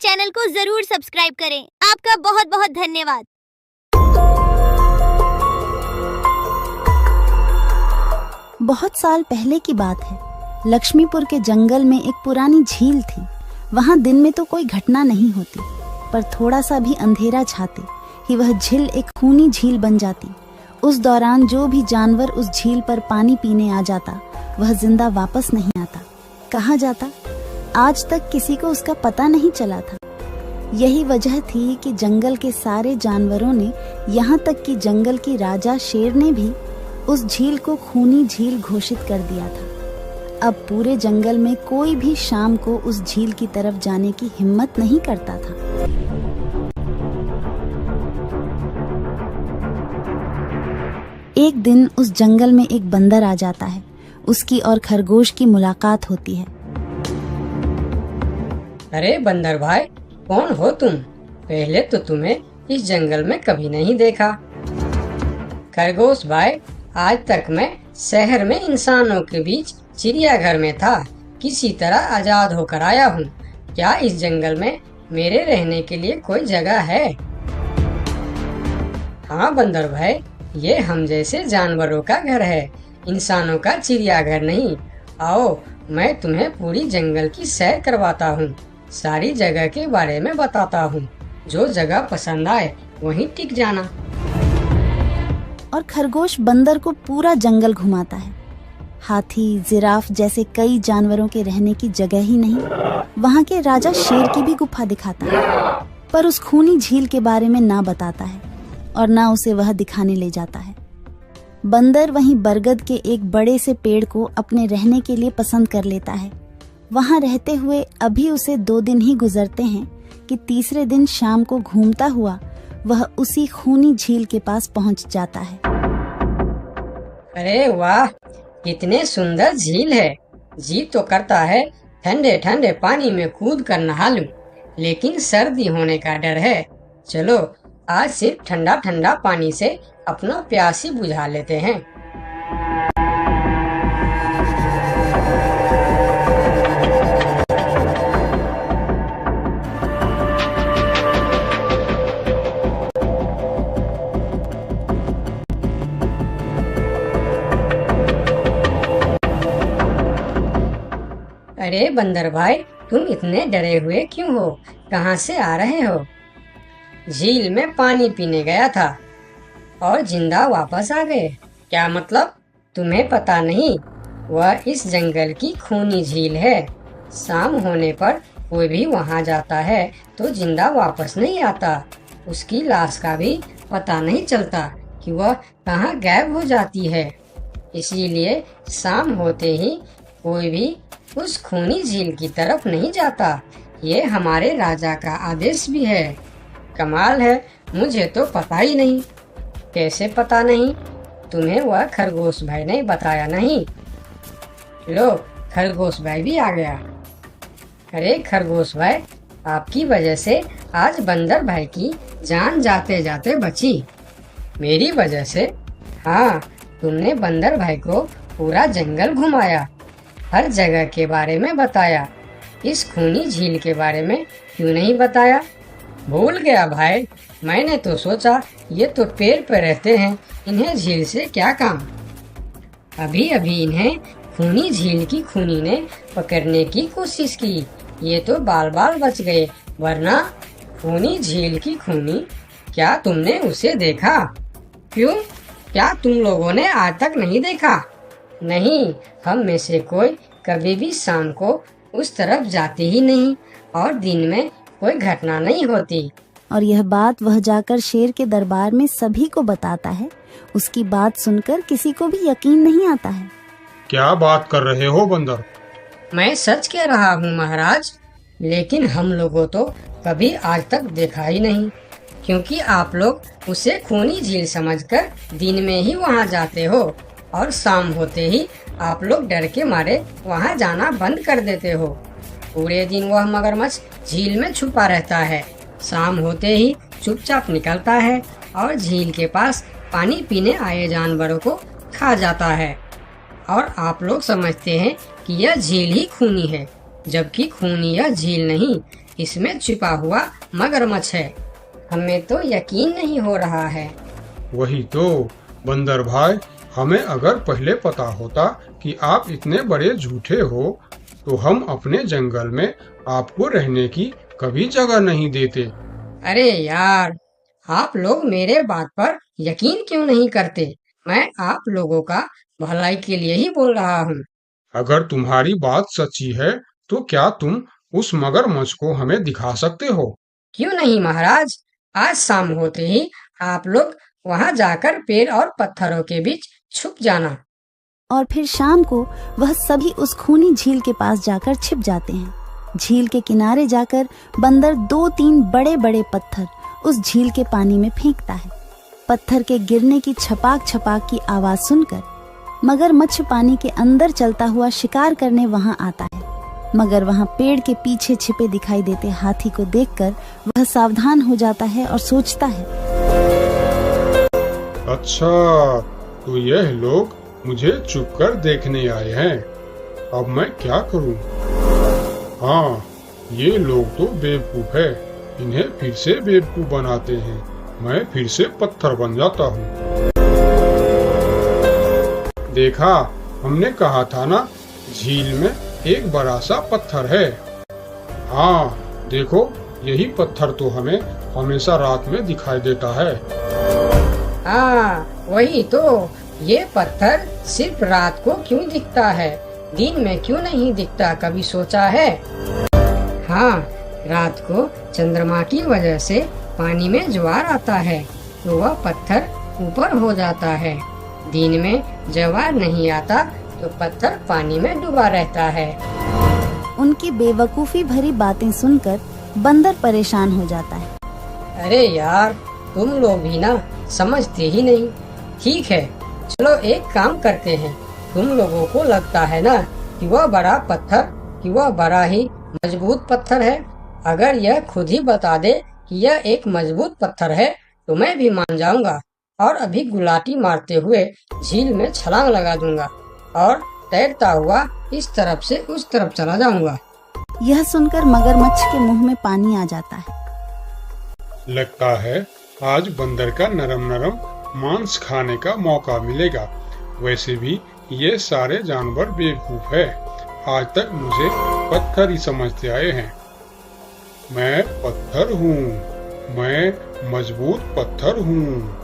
Channel को जरूर subscribe करें। आपका बहुत बहुत धन्यवाद। बहुत साल पहले की बात है। लक्ष्मीपुर के जंगल में एक पुरानी झील थी। वहां दिन में तो कोई घटना नहीं होती, पर थोड़ा सा भी अंधेरा छाते ही वह झील एक खूनी झील बन जाती। उस दौरान जो भी जानवर उस झील पर पानी पीने आ जाता वह जिंदा वापस नहीं आता। कहाँ जाता आज तक किसी को उसका पता नहीं चला था। यही वजह थी कि जंगल के सारे जानवरों ने, यहाँ तक कि जंगल की राजा शेर ने भी उस झील को खूनी झील घोषित कर दिया था। अब पूरे जंगल में कोई भी शाम को उस झील की तरफ जाने की हिम्मत नहीं करता था। एक दिन उस जंगल में एक बंदर आ जाता है। उसकी और खरगोश की मुलाकात होती है। अरे बंदर भाई, कौन हो तुम? पहले तो तुम्हें इस जंगल में कभी नहीं देखा। खरगोश भाई, आज तक मैं शहर में इंसानों के बीच चिड़ियाघर में था। किसी तरह आजाद होकर आया हूँ। क्या इस जंगल में मेरे रहने के लिए कोई जगह है? हाँ बंदर भाई, ये हम जैसे जानवरों का घर है, इंसानों का चिड़ियाघर नहीं। आओ, मैं तुम्हें पूरी जंगल की सैर करवाता हूँ, सारी जगह के बारे में बताता हूँ। जो जगह पसंद आए वहीं टिक जाना। और खरगोश बंदर को पूरा जंगल घुमाता है। हाथी, जिराफ जैसे कई जानवरों के रहने की जगह ही नहीं, वहाँ के राजा शेर की भी गुफा दिखाता है, पर उस खूनी झील के बारे में ना बताता है और ना उसे वह दिखाने ले जाता है। बंदर वहीं बरगद के एक बड़े से पेड़ को अपने रहने के लिए पसंद कर लेता है। वहां रहते हुए अभी उसे 2 दिन ही गुजरते हैं कि तीसरे दिन शाम को घूमता हुआ वह उसी खूनी झील के पास पहुंच जाता है। अरे वाह, कितने सुंदर झील है। जी तो करता है ठंडे ठंडे पानी में कूद कर नहा लूं, लेकिन सर्दी होने का डर है। चलो आज सिर्फ ठंडा ठंडा पानी से अपना प्यास ही बुझा लेते हैं। अरे बंदर भाई, तुम इतने डरे हुए क्यों हो? कहाँ से आ रहे हो? झील में पानी पीने गया था और जिंदा वापस आ गए। क्या मतलब? तुम्हें पता नहीं? वह इस जंगल की खूनी झील है। शाम होने पर कोई भी वहाँ जाता है तो जिंदा वापस नहीं आता। उसकी लाश का भी पता नहीं चलता कि वह कहाँ गायब हो जाती है। इसीलिए शाम होते ही कोई भी उस खूनी झील की तरफ नहीं जाता। ये हमारे राजा का आदेश भी है। कमाल है, मुझे तो पता ही नहीं। कैसे पता नहीं? तुम्हें वह खरगोश भाई ने बताया नहीं? लो, खरगोश भाई भी आ गया। अरे खरगोश भाई, आपकी वजह से आज बंदर भाई की जान जाते जाते बची। मेरी वजह से? हाँ, तुमने बंदर भाई को पूरा जंगल घुमाया, हर जगह के बारे में बताया। इस खूनी झील के बारे में क्यों नहीं बताया? भूल गया भाई, मैंने तो सोचा ये तो पेड़ पर रहते हैं, इन्हें झील से क्या काम। अभी अभी इन्हें खूनी झील की खूनी ने पकड़ने की कोशिश की, ये तो बाल बाल बच गए, वरना खूनी झील की खूनी, क्या तुमने उसे देखा? क्यों, क्या तुम लोगों ने आज तक नहीं देखा? नहीं, हम में से कोई कभी भी शाम को उस तरफ जाते ही नहीं और दिन में कोई घटना नहीं होती। और यह बात वह जाकर शेर के दरबार में सभी को बताता है। उसकी बात सुनकर किसी को भी यकीन नहीं आता है। क्या बात कर रहे हो बंदर? मैं सच कह रहा हूँ महाराज, लेकिन हम लोगों तो कभी आज तक देखा ही नहीं, क्योंकि आप लोग उसे खूनी झील समझकर दिन में ही वहाँ जाते हो और शाम होते ही आप लोग डर के मारे वहाँ जाना बंद कर देते हो। पूरे दिन वह मगरमच्छ झील में छुपा रहता है, शाम होते ही चुपचाप निकलता है और झील के पास पानी पीने आए जानवरों को खा जाता है। और आप लोग समझते हैं कि यह झील ही खूनी है, जबकि खूनी यह झील नहीं, इसमें छिपा हुआ मगरमच्छ है। हमें तो यकीन नहीं हो रहा है। वही तो बंदर भाई, हमें अगर पहले पता होता कि आप इतने बड़े झूठे हो तो हम अपने जंगल में आपको रहने की कभी जगह नहीं देते। अरे यार, आप लोग मेरे बात पर यकीन क्यों नहीं करते? मैं आप लोगों का भलाई के लिए ही बोल रहा हूँ। अगर तुम्हारी बात सच्ची है तो क्या तुम उस मगरमच्छ को हमें दिखा सकते हो? क्यों नहीं महाराज, आज शाम होते ही आप लोग वहाँ जाकर पेड़ और पत्थरों के बीच छुप जाना। और फिर शाम को वह सभी उस खूनी झील के पास जाकर छिप जाते हैं। झील के किनारे जाकर बंदर 2-3 बड़े बड़े पत्थर उस झील के पानी में फेंकता है। पत्थर के गिरने की छपाक छपाक की आवाज सुनकर मगरमच्छ पानी के अंदर चलता हुआ शिकार करने वहां आता है। मगर वहां पेड़ के पीछे छिपे दिखाई देते हाथी को देखकर वह सावधान हो जाता है और सोचता है, अच्छा, तो यह लोग मुझे छुपकर देखने आए हैं। अब मैं क्या करूं? हाँ, ये लोग तो बेवकूफ है। इन्हें फिर से बेवकूफ बनाते हैं। मैं फिर से पत्थर बन जाता हूँ। देखा, हमने कहा था ना, झील में एक बड़ा सा पत्थर है। हाँ, देखो, यही पत्थर तो हमें हमेशा रात में दिखाई देता है। हाँ, वही तो। ये पत्थर सिर्फ रात को क्यों दिखता है, दिन में क्यों नहीं दिखता, कभी सोचा है? हाँ, रात को चंद्रमा की वजह से पानी में ज्वार आता है तो वह पत्थर ऊपर हो जाता है। दिन में ज्वार नहीं आता तो पत्थर पानी में डूबा रहता है। उनकी बेवकूफी भरी बातें सुनकर बंदर परेशान हो जाता है। अरे यार, तुम लोग भी ना समझते ही नहीं। ठीक है, चलो एक काम करते हैं। तुम लोगों को लगता है ना कि वह बड़ा पत्थर, कि वह बड़ा ही मजबूत पत्थर है। अगर यह खुद ही बता दे कि यह एक मजबूत पत्थर है तो मैं भी मान जाऊंगा और अभी गुलाटी मारते हुए झील में छलांग लगा दूंगा और तैरता हुआ इस तरफ से उस तरफ चला जाऊंगा। यह सुनकर मगरमच्छ के मुंह में पानी आ जाता है। लगता है आज बंदर का नरम नरम मांस खाने का मौका मिलेगा। वैसे भी ये सारे जानवर बेवकूफ है। आज तक मुझे पत्थर ही समझते आए हैं। मैं पत्थर हूँ, मैं मजबूत पत्थर हूँ।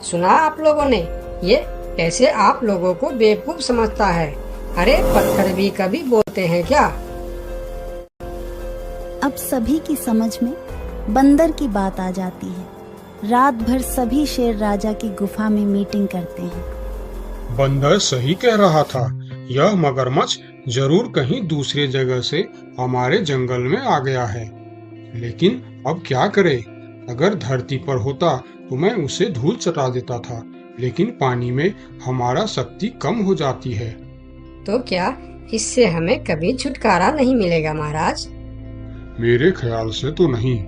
सुना आप लोगों ने? ये कैसे आप लोगों को बेवकूफ समझता है? अरे पत्थर भी कभी बोलते हैं क्या? अब सभी की समझ में बंदर की बात आ जाती है। रात भर सभी शेर राजा की गुफा में मीटिंग करते हैं। बंदर सही कह रहा था। यह मगरमच्छ जरूर कहीं दूसरे जगह से हमारे जंगल में आ गया है। लेकिन अब क्या करे? अगर धरती पर होता तो मैं उसे धूल चटा देता था, लेकिन पानी में हमारा शक्ति कम हो जाती है। तो क्या इससे हमें कभी छुटकारा नहीं मिलेगा महाराज? मेरे ख्याल से तो नहीं।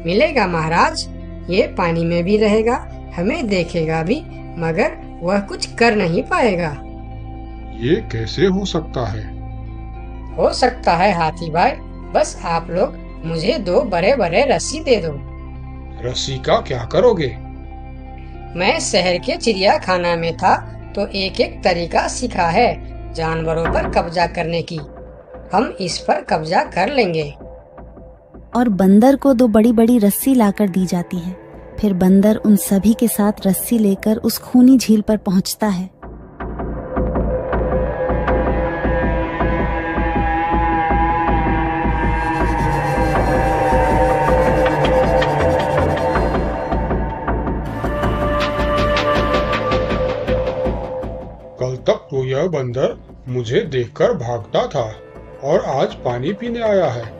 मिलेगा महाराज। ये पानी में भी रहेगा, हमें देखेगा भी, मगर वह कुछ कर नहीं पाएगा। ये कैसे हो सकता है? हो सकता है हाथी भाई। बस आप लोग मुझे 2 बड़े बड़े रस्सी दे दो। रस्सी का क्या करोगे? मैं शहर के चिड़ियाखाना में था तो एक एक तरीका सीखा है जानवरों पर कब्जा करने की। हम इस पर कब्जा कर लेंगे। और बंदर को 2 बड़ी बड़ी रस्सी लाकर दी जाती है। फिर बंदर उन सभी के साथ रस्सी लेकर उस खूनी झील पर पहुंचता है। कल तक तो यह बंदर मुझे देखकर भागता था और आज पानी पीने आया है।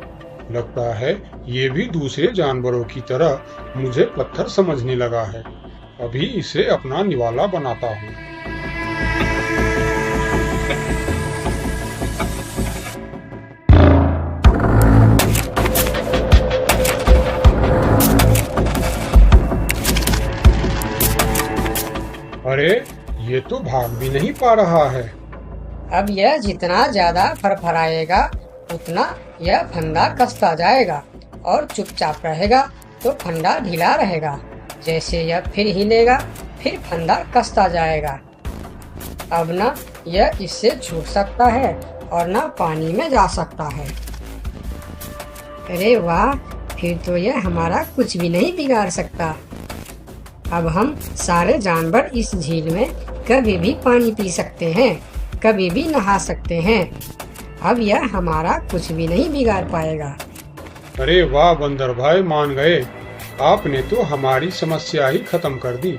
लगता है ये भी दूसरे जानवरों की तरह मुझे पत्थर समझने लगा है। अभी इसे अपना निवाला बनाता हूँ। अरे, ये तो भाग भी नहीं पा रहा है। अब यह जितना ज्यादा फरफराएगा उतना यह फंदा कसता जाएगा और चुपचाप रहेगा तो फंदा ढीला रहेगा। जैसे यह फिर हिलेगा फिर फंदा कसता जाएगा। अब ना यह इससे छूट सकता है और ना पानी में जा सकता है। अरे वाह, फिर तो यह हमारा कुछ भी नहीं बिगाड़ सकता। अब हम सारे जानवर इस झील में कभी भी पानी पी सकते हैं, कभी भी नहा सकते हैं। अब यह हमारा कुछ भी नहीं बिगाड़ पाएगा। अरे वाह बंदर भाई, मान गए। आपने तो हमारी समस्या ही खत्म कर दी,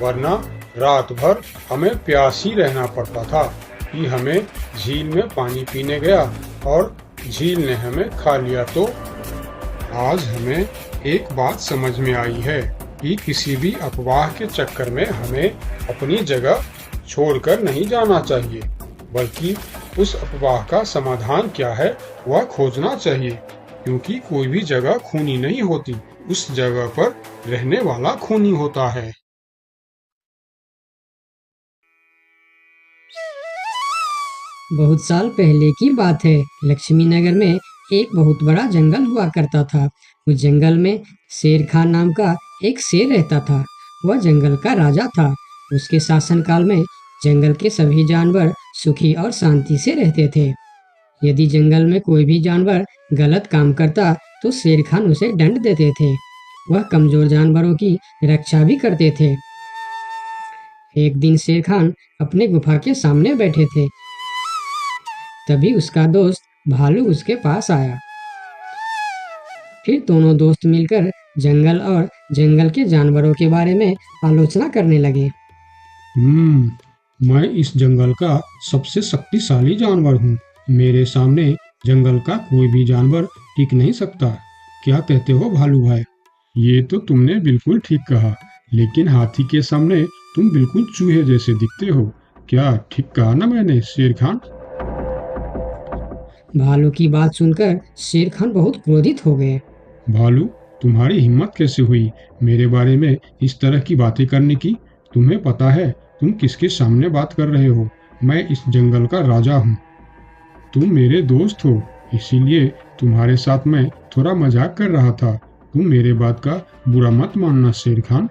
वरना रात भर हमें प्यासी रहना पड़ता था कि हमें झील में पानी पीने गया और झील ने हमें खा लिया। तो आज हमें एक बात समझ में आई है कि किसी भी अफवाह के चक्कर में हमें अपनी जगह छोड़कर नहीं जाना चाहिए, बल्कि उस अफवाह का समाधान क्या है वह खोजना चाहिए, क्योंकि कोई भी जगह खूनी नहीं होती, उस जगह पर रहने वाला खूनी होता है। बहुत साल पहले की बात है। लक्ष्मी नगर में एक बहुत बड़ा जंगल हुआ करता था। उस जंगल में शेर खान नाम का एक शेर रहता था। वह जंगल का राजा था। उसके शासनकाल में जंगल के सभी जानवर सुखी और शांति से रहते थे। यदि जंगल में कोई भी जानवर गलत काम करता तो शेर खान उसे दंड देते थे। वह कमजोर जानवरों की रक्षा भी करते थे। एक दिन शेर खान अपने गुफा के सामने बैठे थे। तभी उसका दोस्त भालू उसके पास आया। फिर दोनों दोस्त मिलकर जंगल और जंगल के जानवरों के बारे में आलोचना करने लगे। मैं इस जंगल का सबसे शक्तिशाली जानवर हूँ। मेरे सामने जंगल का कोई भी जानवर टिक नहीं सकता। क्या कहते हो भालू भाई? ये तो तुमने बिल्कुल ठीक कहा, लेकिन हाथी के सामने तुम बिल्कुल चूहे जैसे दिखते हो। क्या ठीक कहा ना मैंने शेर खान? भालू की बात सुनकर शेर खान बहुत क्रोधित हो गए। भालू, तुम्हारी हिम्मत कैसे हुई मेरे बारे में इस तरह की बातें करने की? तुम्हें पता है तुम किसके सामने बात कर रहे हो? मैं इस जंगल का राजा हूँ। तुम मेरे दोस्त हो, इसीलिए तुम्हारे साथ मैं थोड़ा मजाक कर रहा था। तुम मेरे बात का बुरा मत मानना शेर खान।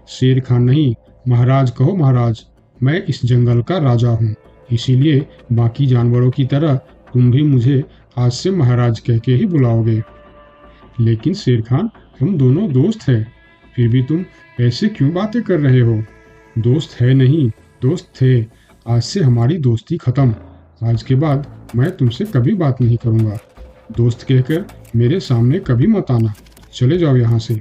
शेर खान नहीं, महाराज कहो महाराज। मैं इस जंगल का राजा हूँ, इसीलिए बाकी जानवरों की तरह तुम भी मुझे आज से महाराज कह के ही बुलाओगे। लेकिन शेर खान, हम दोनों दोस्त हैं, फिर भी तुम ऐसे क्यों बातें कर रहे हो? दोस्त है नहीं, दोस्त थे। आज से हमारी दोस्ती खत्म। आज के बाद मैं तुमसे कभी बात नहीं करूँगा। दोस्त कहकर मेरे सामने कभी मत आना। चले जाओ यहाँ से।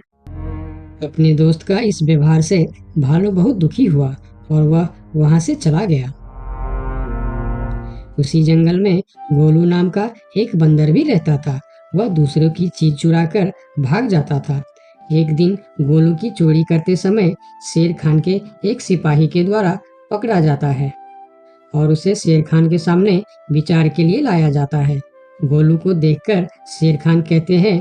अपने दोस्त का इस व्यवहार से भालू बहुत दुखी हुआ और वह वहाँ से चला गया। उसी जंगल में गोलू नाम का एक बंदर भी रहता था। वह दूसरों की चीज चुराकर भाग जाता था। एक दिन गोलू की चोरी करते समय शेर खान के एक सिपाही के द्वारा पकड़ा जाता है और उसे शेर खान के सामने विचार के लिए लाया जाता है। गोलू को देखकर शेर खान कहते हैं,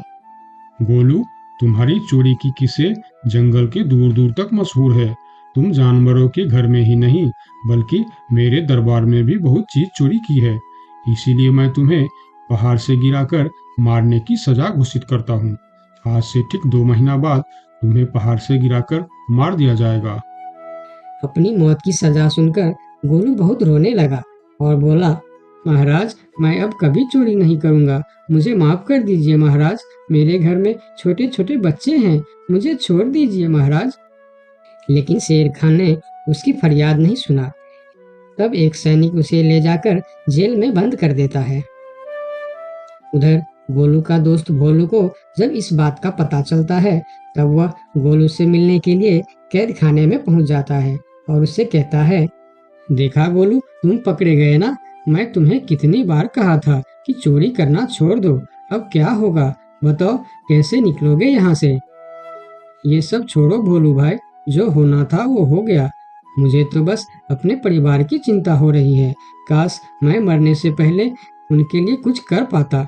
गोलू, तुम्हारी चोरी की किस्से जंगल के दूर दूर तक मशहूर है। तुम जानवरों के घर में ही नहीं बल्कि मेरे दरबार में भी बहुत चीज चोरी की है। इसीलिए मैं तुम्हें पहाड़ से गिराकर मारने की सजा घोषित करता हूँ। आज से ठीक 2 महीना बाद तुम्हें पहाड़ से गिराकर मार दिया जाएगा। अपनी मौत की सजा सुनकर गोलू बहुत रोने लगा और बोला, महाराज, मैं अब कभी चोरी नहीं करूँगा। मुझे माफ कर दीजिए महाराज। मेरे घर में छोटे छोटे बच्चे हैं, मुझे छोड़ दीजिए महाराज। लेकिन शेर खान ने उसकी फरियाद नहीं सुना। तब एक सैनिक उसे ले जाकर जेल में बंद कर देता है। उधर गोलू का दोस्त भोलू को जब इस बात का पता चलता है तब वह गोलू से मिलने के लिए कैद खाने में पहुंच जाता है और उससे कहता है, देखा गोलू, तुम पकड़े गए ना। मैं तुम्हें कितनी बार कहा था कि चोरी करना छोड़ दो। अब क्या होगा बताओ, कैसे निकलोगे यहाँ से? ये सब छोड़ो भोलू भाई, जो होना था वो हो गया। मुझे तो बस अपने परिवार की चिंता हो रही है। काश मैं मरने से पहले उनके लिए कुछ कर पाता।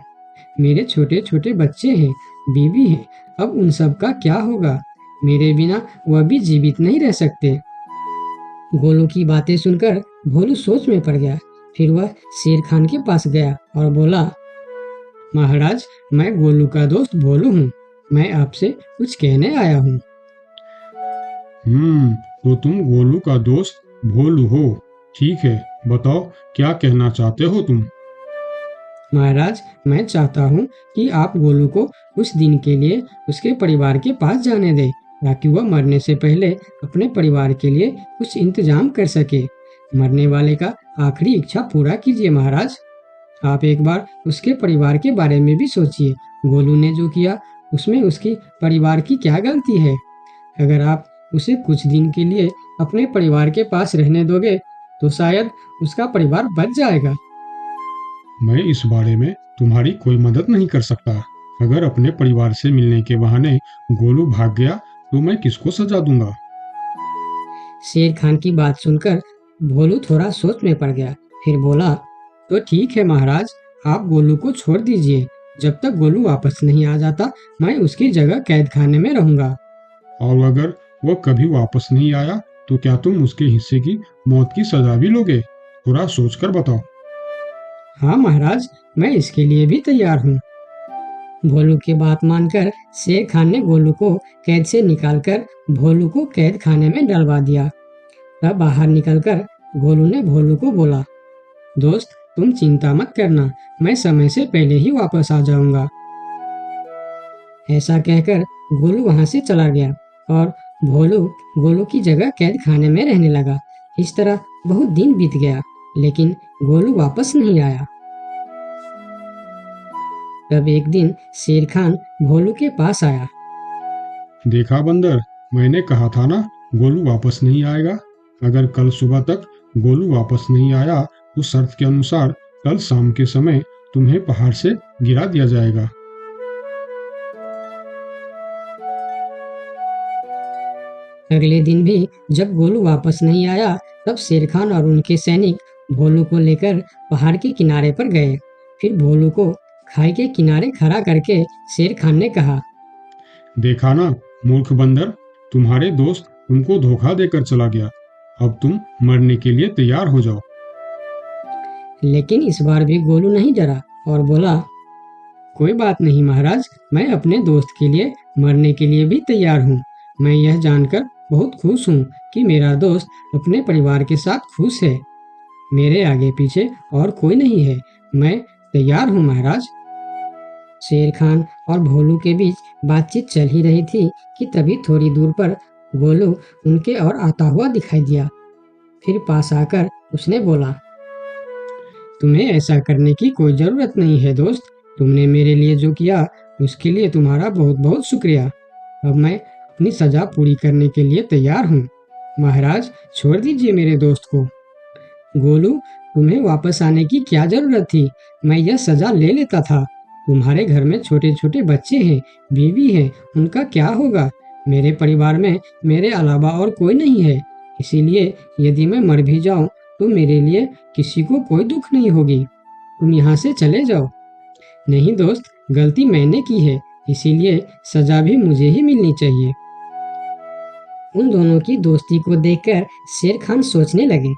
मेरे छोटे छोटे बच्चे हैं, बीवी है, अब उन सब का क्या होगा? मेरे बिना वह भी जीवित नहीं रह सकते। गोलू की बातें सुनकर भोलू सोच में पड़ गया। फिर वह शेर खान के पास गया और बोला, महाराज, मैं गोलू का दोस्त भोलू हूँ। मैं आपसे कुछ कहने आया हूँ। तो तुम गोलू का दोस्त भोलू हो। ठीक है, बताओ क्या कहना चाहते हो तुम। महाराज, मैं चाहता हूँ कि आप गोलू को कुछ दिन के लिए उसके परिवार के पास जाने दें, ताकि वह मरने से पहले अपने परिवार के लिए कुछ इंतजाम कर सके। मरने वाले का आखिरी इच्छा पूरा कीजिए महाराज। आप एक बार उसके परिवार के बारे में भी सोचिए। गोलू ने जो किया उसमें उसकी परिवार की क्या गलती है? अगर आप उसे कुछ दिन के लिए अपने परिवार के पास रहने दोगे तो शायद उसका परिवार बच जाएगा। मैं इस बारे में तुम्हारी कोई मदद नहीं कर सकता। अगर अपने परिवार से मिलने के बहाने गोलू भाग गया तो मैं किसको सजा दूंगा? शेर खान की बात सुनकर भोलू थोड़ा सोच में पड़ गया। फिर बोला, तो ठीक है महाराज, आप गोलू को छोड़ दीजिए। जब तक गोलू वापस नहीं आ जाता मैं उसकी जगह कैद खाने में रहूंगा। और अगर वह कभी वापस नहीं आया तो क्या तुम उसके हिस्से की मौत की सजा भी लोगे? थोड़ा सोचकर बताओ। हाँ महाराज, मैं इसके लिए भी तैयार हूँ। भोलू की बात मानकर शेर खान ने गोलू को कैद से निकालकर भोलू को कैद खाने में डलवा दिया। तब बाहर निकलकर गोलू ने भोलू को बोला, दोस्त, तुम चिंता मत करना, मैं समय से पहले ही वापस आ जाऊंगा। ऐसा कहकर गोलू वहां से चला गया और भोलू गोलू की जगह कैद खाने में रहने लगा। इस तरह बहुत दिन बीत गया, लेकिन गोलू वापस नहीं आया। तब एक दिन शेर खान भोलू के पास आया। देखा बंदर, मैंने कहा था ना, गोलू वापस नहीं आएगा। अगर कल सुबह तक गोलू वापस नहीं आया तो शर्त के अनुसार कल शाम के समय तुम्हें पहाड़ से गिरा दिया जाएगा। अगले दिन भी जब गोलू वापस नहीं आया तब शेर खान और उनके सैनिक भोलू को लेकर पहाड़ के किनारे पर गए। फिर भोलू को खाई के किनारे खड़ा करके शेर खान ने कहा, देखा ना मूर्ख बंदर, तुम्हारे दोस्त तुमको धोखा देकर चला गया। अब तुम मरने के लिए तैयार हो जाओ। लेकिन इस बार भी गोलू नहीं डरा और बोला, कोई बात नहीं महाराज, मैं अपने दोस्त के लिए मरने के लिए भी तैयार हूँ। मैं यह जानकर बहुत खुश हूँ कि मेरा दोस्त अपने परिवार के साथ खुश है। मेरे आगे पीछे और कोई नहीं है। मैं तैयार हूँ महाराज। शेर खान और भोलू के बीच बातचीत चल ही रही थी कि तभी थोड़ी दूर पर गोलू उनके और आता हुआ दिखाई दिया। फिर पास आकर उसने बोला, तुम्हें ऐसा करने की कोई जरूरत नहीं है दोस्त। तुमने मेरे लिए जो किया उसके लिए तुम्हारा बहुत बहुत शुक्रिया। अब मैं अपनी सजा पूरी करने के लिए तैयार हूँ। महाराज, छोड़ दीजिए मेरे दोस्त को। गोलू, तुम्हें वापस आने की क्या जरूरत थी? मैं यह सजा ले लेता था। तुम्हारे घर में छोटे छोटे बच्चे हैं, बीवी है, उनका क्या होगा? मेरे परिवार में मेरे अलावा और कोई नहीं है। इसीलिए यदि मैं मर भी जाऊं तो मेरे लिए किसी को कोई दुख नहीं होगी। तुम यहाँ से चले जाओ। नहीं दोस्त, गलती मैंने की है, इसीलिए सजा भी मुझे ही मिलनी चाहिए। उन दोनों की दोस्ती को देखकर शेर खान सोचने लगे,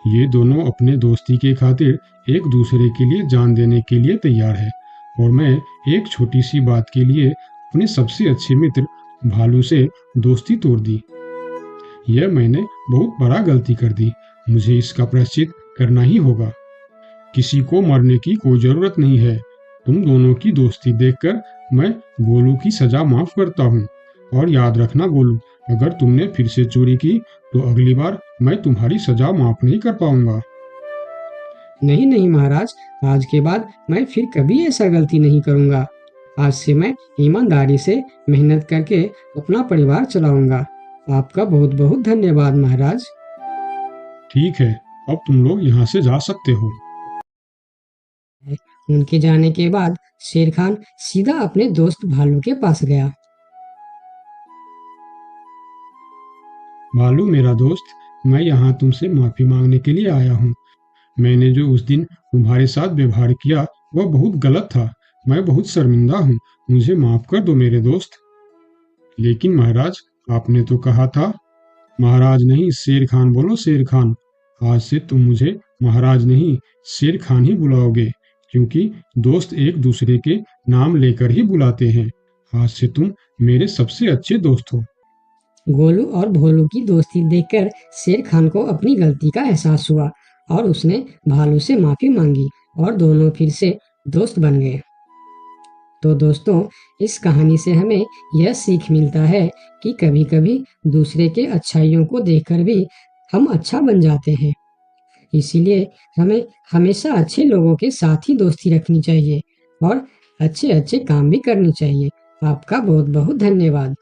ये दोनों अपने दोस्ती के खातिर एक दूसरे के लिए जान देने के लिए तैयार है, और मैं एक छोटी सी बात के लिए अपने सबसे अच्छे मित्र भालू से दोस्ती तोड़ दी। यह मैंने बहुत बड़ा गलती कर दी। मुझे इसका प्रायश्चित करना ही होगा। किसी को मरने की कोई जरूरत नहीं है। तुम दोनों की दोस्ती देखकर मैं गोलू की सजा माफ करता हूँ। और याद रखना गोलू, अगर तुमने फिर से चोरी की तो अगली बार मैं तुम्हारी सजा माफ नहीं कर पाऊंगा। नहीं नहीं महाराज, आज के बाद मैं फिर कभी ऐसा गलती नहीं करूंगा। आज से मैं ईमानदारी से मेहनत करके अपना परिवार चलाऊंगा। आपका बहुत बहुत धन्यवाद महाराज। ठीक है, अब तुम लोग यहाँ से जा सकते हो। उनके जाने के बाद शेर खान सीधा अपने दोस्त भालू के पास गया। भालू मेरा दोस्त, मैं यहाँ तुमसे माफी मांगने के लिए आया हूँ। मैंने जो उस दिन तुम्हारे साथ व्यवहार किया वह बहुत गलत था। मैं बहुत शर्मिंदा हूँ। मुझे माफ कर दो मेरे दोस्त। लेकिन महाराज, आपने तो कहा था। महाराज नहीं, शेर खान बोलो, शेर खान। आज से तुम मुझे महाराज नहीं, शेर खान ही बुलाओगे, क्योंकि दोस्त एक दूसरे के नाम लेकर ही बुलाते हैं। आज से तुम मेरे सबसे अच्छे दोस्त हो। गोलू और भोलू की दोस्ती देखकर शेर खान को अपनी गलती का एहसास हुआ और उसने भालू से माफी मांगी और दोनों फिर से दोस्त बन गए। तो दोस्तों, इस कहानी से हमें यह सीख मिलता है कि कभी कभी दूसरे के अच्छाइयों को देखकर भी हम अच्छा बन जाते हैं। इसीलिए हमें हमेशा अच्छे लोगों के साथ ही दोस्ती रखनी चाहिए और अच्छे अच्छे काम भी करनी चाहिए। आपका बहुत बहुत धन्यवाद।